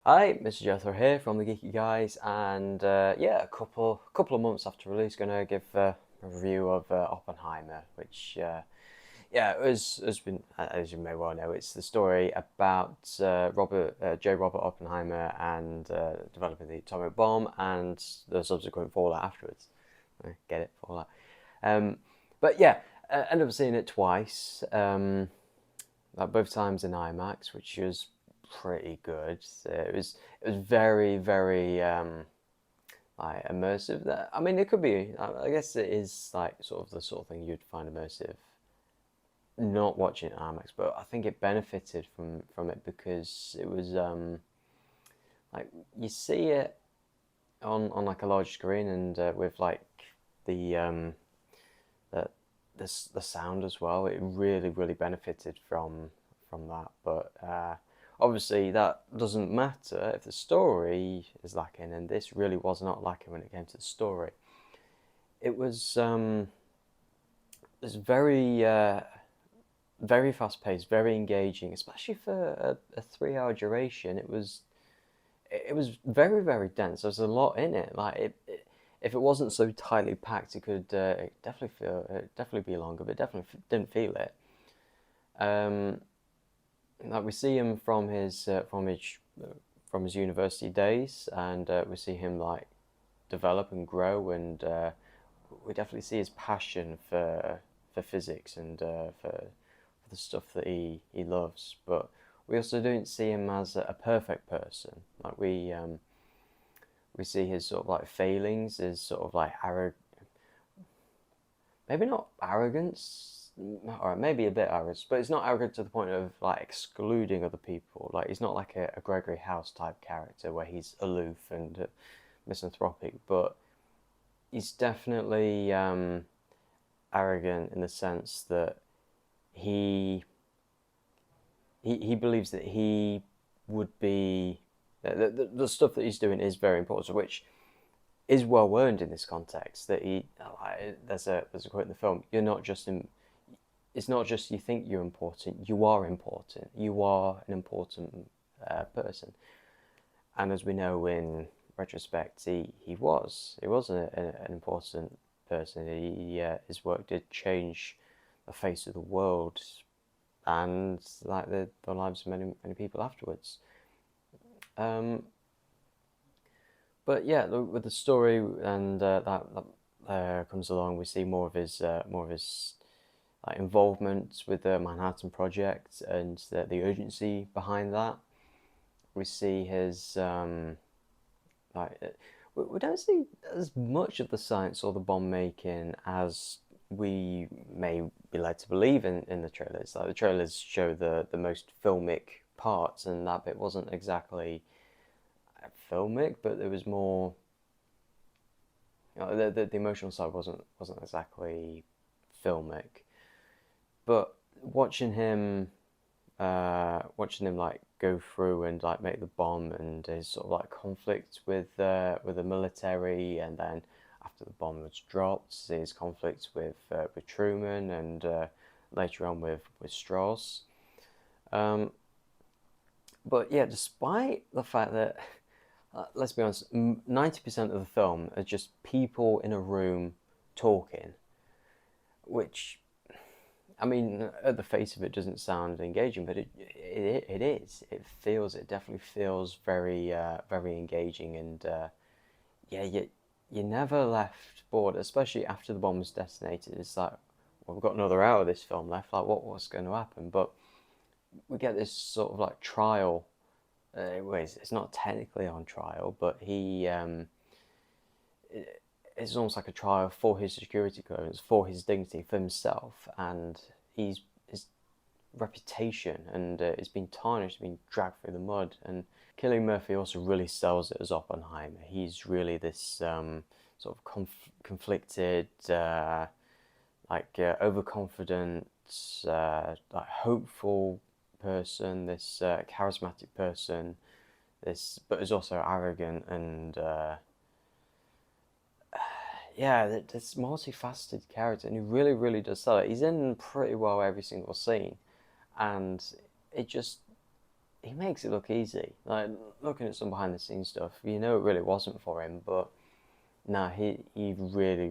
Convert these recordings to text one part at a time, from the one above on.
Hi, Mr. Jethro here from the Geeky guys, and yeah, a couple of months after release, gonna give a review of Oppenheimer, which yeah, it was has been as you may well know, it's the story about Robert Oppenheimer and developing the atomic bomb and the subsequent fallout afterwards. Get it, fallout. Um, but yeah, ended up seeing it twice. Like both times in IMAX, which was pretty good. So it was very like immersive. That I mean, it could be. I guess it is like sort of the sort of thing you'd find immersive. Not watching it in IMAX, but I think it benefited from it because it was like you see it on like a large screen and with like the the the sound as well. It really benefited from that. But obviously that doesn't matter if the story is lacking, and this really was not lacking when it came to the story. It was very fast paced, very engaging, especially for a 3 hour duration. It was very dense. There's a lot in it. If it wasn't so tightly packed, it could definitely be longer, but definitely didn't feel it. Um, like we see him from his university days, and we see him like develop and grow, and we definitely see his passion for physics and for the stuff that he loves. But we also don't see him as a perfect person. Like we see his sort of like failings, his sort of like maybe not arrogance, or maybe a bit arrogance, but it's not arrogant to the point of like excluding other people. Like he's not like a Gregory House type character where he's aloof and misanthropic, but he's definitely arrogant in the sense that he he believes that he would be the stuff that he's doing is very important, which is well earned in this context. That he there's a quote in the film. You're not just in. It's not just you think you're important. You are important. You are an important person. And as we know in retrospect, he was an important person. His work did change the face of the world and like the lives of many people afterwards. Um, but yeah, with the story and that comes along, we see more of his like involvement with the Manhattan Project and the urgency behind that. We see his like we don't see as much of the science or the bomb making as we may be led to believe in the trailers. Like the trailers show the most filmic parts, and that bit wasn't exactly filmic, but there was more. The emotional side wasn't exactly filmic, but watching him like go through and like make the bomb and his sort of like conflict with the military, and then after the bomb was dropped, his conflict with Truman and later on with Strauss. Um, but yeah, despite the fact that let's be honest, 90% of the film are just people in a room talking, which I mean, at the face of it, doesn't sound engaging, but it is. It definitely feels very engaging, and yeah, you never left bored, especially after the bomb was detonated. It's like, well, we've got another hour of this film left. Like, what's going to happen? But we get this sort of like trial. It's not technically on trial, but it's almost like a trial for his security clearance, for his dignity, for himself, and his reputation and it's been tarnished, been dragged through the mud. And Cillian Murphy also really sells it as Oppenheimer. He's really this sort of conflicted, overconfident, like hopeful person. This charismatic person. But is also arrogant and yeah, this multifaceted character, and he really does sell it. He's in pretty well every single scene, and it just he makes it look easy. Like looking at some behind the scenes stuff, you know, it really wasn't for him, but nah, he really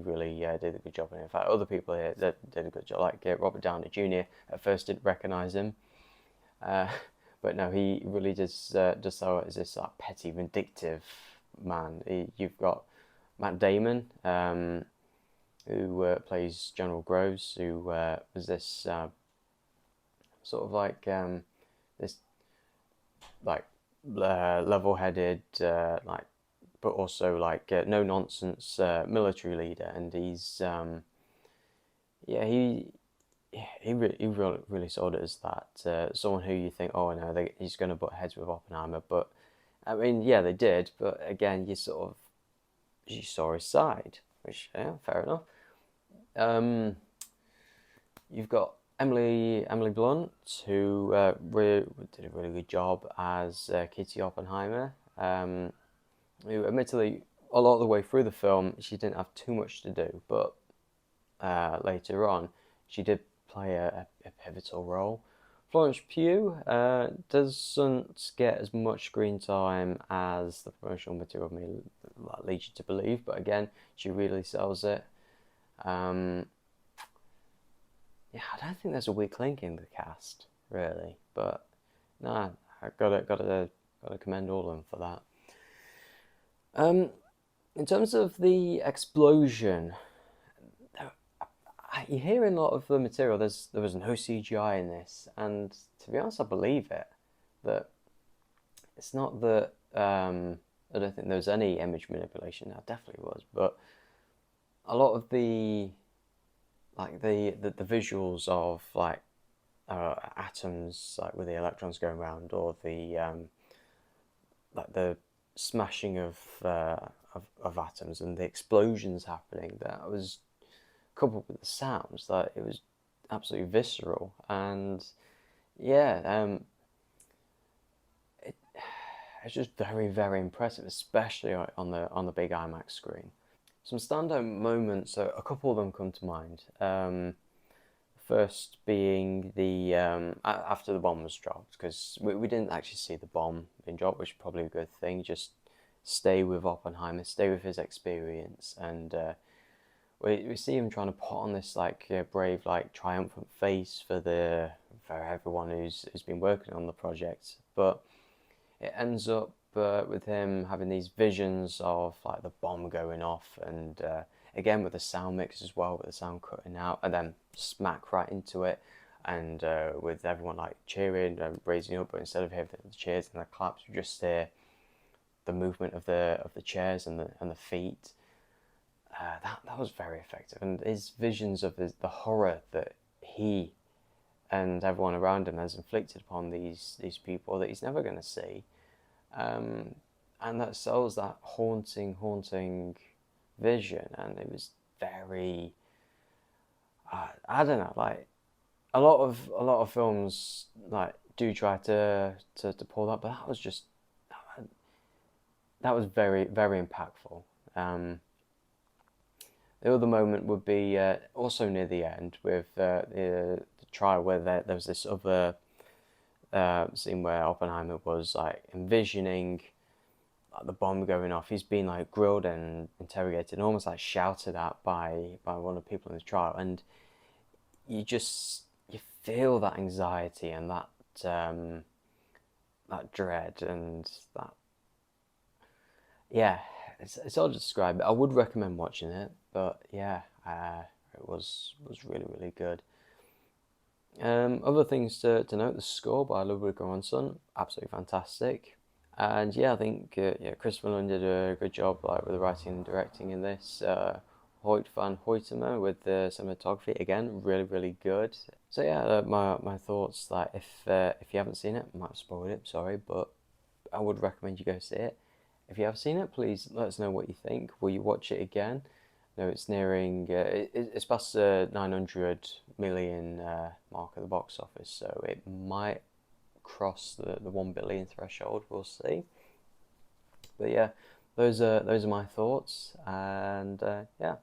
did a good job. And in fact, other people here that did a good job, like Robert Downey Jr. at first didn't recognize him, uh, but no, he really just saw it as this like petty, vindictive man. You've got Matt Damon, who plays General Groves, who was this sort of like this like level-headed, like, but also like no nonsense military leader, and he's yeah he really sold it as that someone who you think, oh no, he's going to butt heads with Oppenheimer, but I mean, yeah, they did, but again, you saw his side, which yeah, fair enough. Um, you've got Emily Blunt, who did a really good job as Kitty Oppenheimer. Who, admittedly, a lot of the way through the film, she didn't have too much to do, but later on, she did play a pivotal role. Florence Pugh doesn't get as much screen time as the promotional material may lead you to believe, but again, she really sells it. Um, yeah, I don't think there's a weak link in the cast, really, but no, I gotta commend all of them for that. In terms of the explosion, you hear in a lot of the material there was no CGI in this, and to be honest, I believe it. That it's not that I don't think there was any image manipulation. There definitely was, but a lot of the the visuals of like atoms, like with the electrons going around, or the like the smashing of atoms and the explosions happening, that was coupled with the sounds, that it was absolutely visceral. And yeah, it's just very impressive, especially on the big IMAX screen. Some standout moments, so a couple of them come to mind. First being the after the bomb was dropped, because we didn't actually see the bomb being dropped, which is probably a good thing. Just stay with Oppenheimer, stay with his experience, and we see him trying to put on this like brave, like triumphant face for everyone who's been working on the project, but it ends up with him having these visions of like the bomb going off, and again with the sound mix as well, with the sound cutting out, and then smack right into it, and with everyone like cheering and raising up, but instead of hearing the cheers and the claps, you just hear the movement of the chairs and the feet. That was very effective, and his visions of the horror that he and everyone around him has inflicted upon these people that he's never going to see, and that sells that haunting vision. And it was very, I don't know, like a lot of films like do try to pull that, but that was very impactful. The other moment would be also near the end with the trial, where there was this other scene where Oppenheimer was like envisioning like, the bomb going off. He's been like grilled and interrogated, and almost like shouted at by one of the people in the trial, and you feel that anxiety and that dread, and that, yeah, it's hard to describe it. I would recommend watching it, but yeah, it was really good. Other things to note: the score by Ludwig Göransson, absolutely fantastic. And yeah, I think Christopher Nolan did a good job like with the writing and directing in this. Hoyt van Hoytema with the cinematography, again, really good. So yeah, my thoughts, like if you haven't seen it, I might have spoiled it, sorry, but I would recommend you go see it. If you have seen it, please let us know what you think. Will you watch it again? No, it's nearing, it's past the 900 million mark at the box office, so it might cross the 1 billion threshold. We'll see. But yeah, those are my thoughts, and yeah.